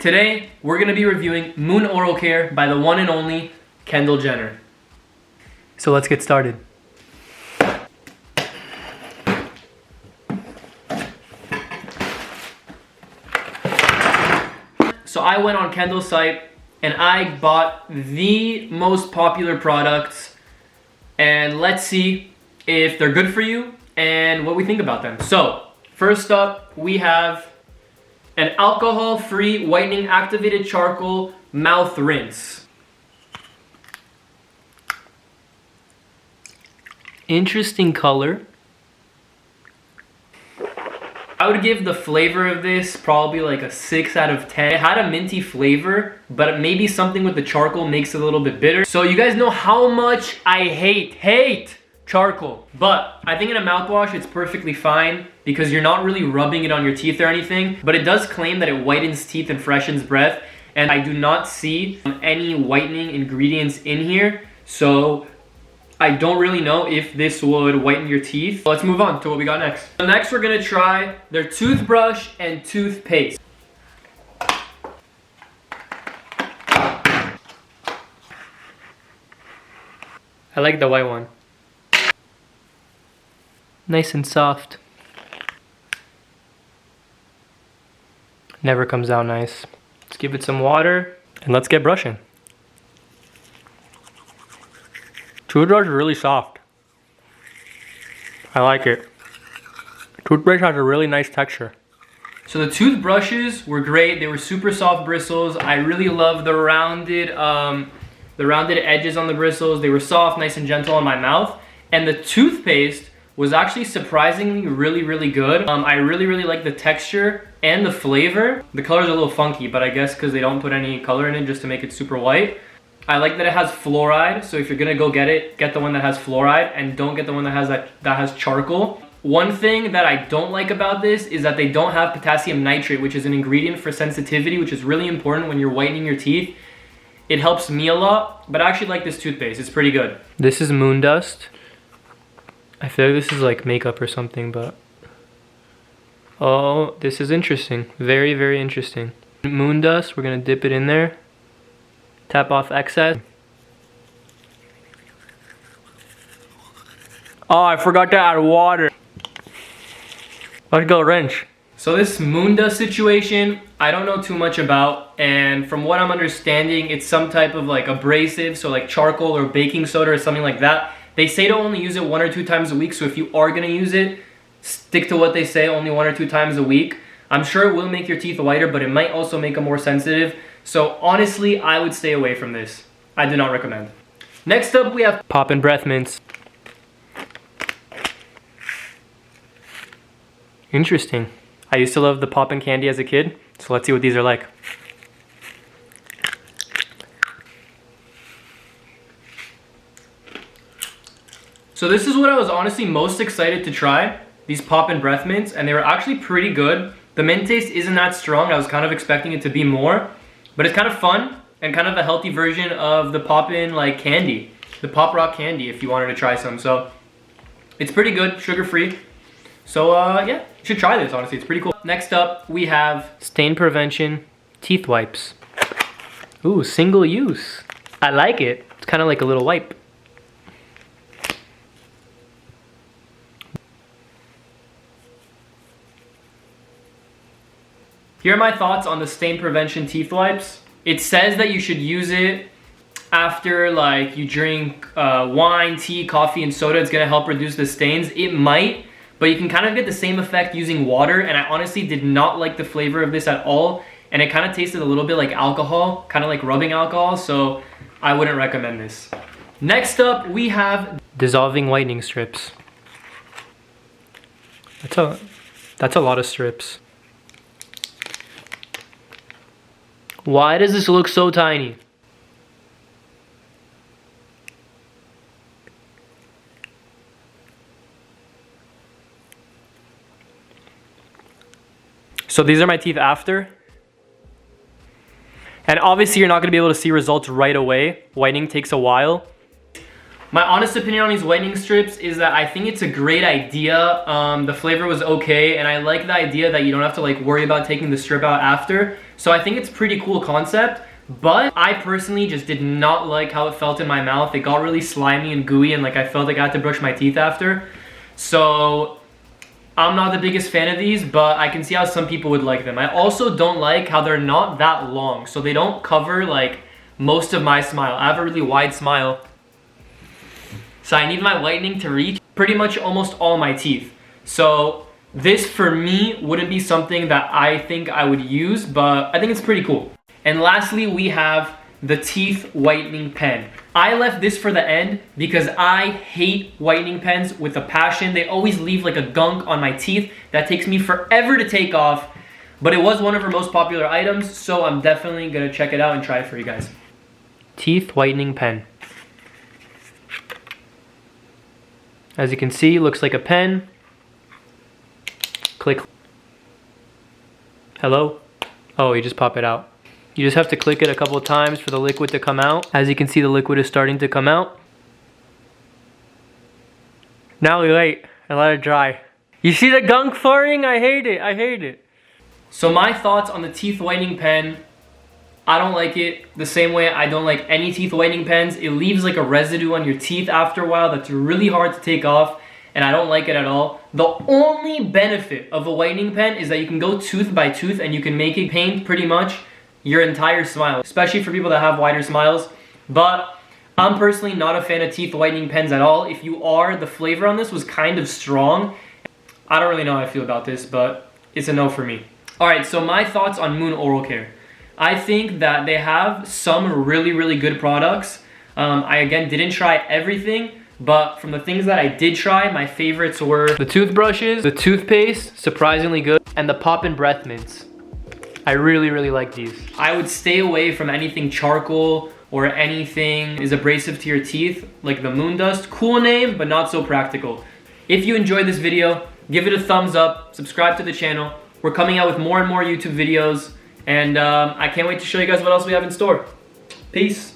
today we're gonna be reviewing Moon Oral Care by the one and only Kendall Jenner. So let's get started. So I went on Kendall's site and I bought the most popular products, and let's see if they're good for you and what we think about them. So first up, we have an alcohol-free whitening activated charcoal mouth rinse. Interesting color. I would give the flavor of this probably like a 6 out of 10. It had a minty flavor, but maybe something with the charcoal makes it a little bit bitter. So you guys know how much I hate charcoal. But I think in a mouthwash it's perfectly fine because you're not really rubbing it on your teeth or anything. But it does claim that it whitens teeth and freshens breath. And I do not see any whitening ingredients in here. So I don't really know if this would whiten your teeth. Let's move on to what we got next. So next we're gonna try their toothbrush and toothpaste. I like the white one. Nice and soft. Never comes out nice. Let's give it some water and let's get brushing. Toothbrush is really soft. I like it. Toothbrush has a really nice texture. So the toothbrushes were great. They were super soft bristles. I really love the rounded edges on the bristles. They were soft, nice and gentle on my mouth. And the toothpaste was actually surprisingly really good. I really like the texture and the flavor. The color's a little funky, but I guess because they don't put any color in it just to make it super white. I like that it has fluoride, so if you're gonna go get it, get the one that has fluoride and don't get the one that has charcoal. One thing that I don't like about this is that they don't have potassium nitrate, which is an ingredient for sensitivity, which is really important when you're whitening your teeth. It helps me a lot, but I actually like this toothpaste. It's pretty good. This is Mundus. I feel like this is like makeup or something, but oh, this is interesting. Very interesting. Mundus, we're gonna dip it in there. Tap off excess. Oh, I forgot to add water. Let's go rinse. So this Mundus Situation, I don't know too much about, and from what I'm understanding, it's some type of like abrasive, so like charcoal or baking soda or something like that. They say to only use it 1 or 2 times a week, so if you are gonna use it, stick to what they say, only 1 or 2 times a week. I'm sure it will make your teeth whiter, but it might also make them more sensitive. So honestly, I would stay away from this. I do not recommend. Next up, we have Poppin' Breath Mints. Interesting. I used to love the Poppin' candy as a kid, so let's see what these are like. So this is what I was honestly most excited to try, these Poppin' Breath Mints, and they were actually pretty good. The mint taste isn't that strong. I was kind of expecting it to be more. But it's kind of fun and kind of a healthy version of the Poppin' like candy, the Pop Rock candy if you wanted to try some. So it's pretty good, sugar-free. So yeah, you should try this, honestly, it's pretty cool. Next up, we have Stain Prevention Teeth Wipes. Ooh, single use. I like it. It's kind of like a little wipe. Here are my thoughts on the Stain Prevention Teeth Wipes. It says that you should use it after like you drink wine, tea, coffee, and soda. It's gonna help reduce the stains. It might, but you can kind of get the same effect using water, and I honestly did not like the flavor of this at all, and it kind of tasted a little bit like alcohol, kind of like rubbing alcohol, so I wouldn't recommend this. Next up, we have Dissolving Whitening Strips. That's a lot of strips. Why does this look so tiny? So these are my teeth after. And obviously you're not gonna be able to see results right away. Whitening takes a while. My honest opinion on these whitening strips is that I think it's a great idea. The flavor was okay, and I like the idea that you don't have to like worry about taking the strip out after. So I think it's a pretty cool concept, but I personally just did not like how it felt in my mouth. It got really slimy and gooey, and like I felt like I had to brush my teeth after. So I'm not the biggest fan of these, but I can see how some people would like them. I also don't like how they're not that long, so they don't cover like most of my smile. I have a really wide smile, so I need my whitening to reach pretty much almost all my teeth. So this for me wouldn't be something that I think I would use, but I think it's pretty cool. And lastly, we have the teeth whitening pen. I left this for the end because I hate whitening pens with a passion. They always leave like a gunk on my teeth that takes me forever to take off, but it was one of her most popular items, so I'm definitely gonna check it out and try it for you guys. Teeth whitening pen. As you can see, looks like a pen. Click. Hello? Oh, you just pop it out. You just have to click it a couple of times for the liquid to come out. As you can see, the liquid is starting to come out. Now we wait and let it dry. You see the gunk flowing? I hate it, I hate it. So my thoughts on the teeth whitening pen, I don't like it the same way I don't like any teeth whitening pens. It leaves like a residue on your teeth after a while that's really hard to take off, and I don't like it at all. The only benefit of a whitening pen is that you can go tooth by tooth and you can make it paint pretty much your entire smile, especially for people that have wider smiles. But I'm personally not a fan of teeth whitening pens at all. If you are, the flavor on this was kind of strong. I don't really know how I feel about this, but it's a no for me. All right, so my thoughts on Moon Oral Care. I think that they have some really, really good products. I, again, didn't try everything, but from the things that I did try, my favorites were the toothbrushes, the toothpaste, surprisingly good, and the Pop and Breath mints. I really, really like these. I would stay away from anything charcoal or anything is abrasive to your teeth, like the Mundus. Cool name, but not so practical. If you enjoyed this video, give it a thumbs up, subscribe to the channel. We're coming out with more and more YouTube videos, and I can't wait to show you guys what else we have in store. Peace.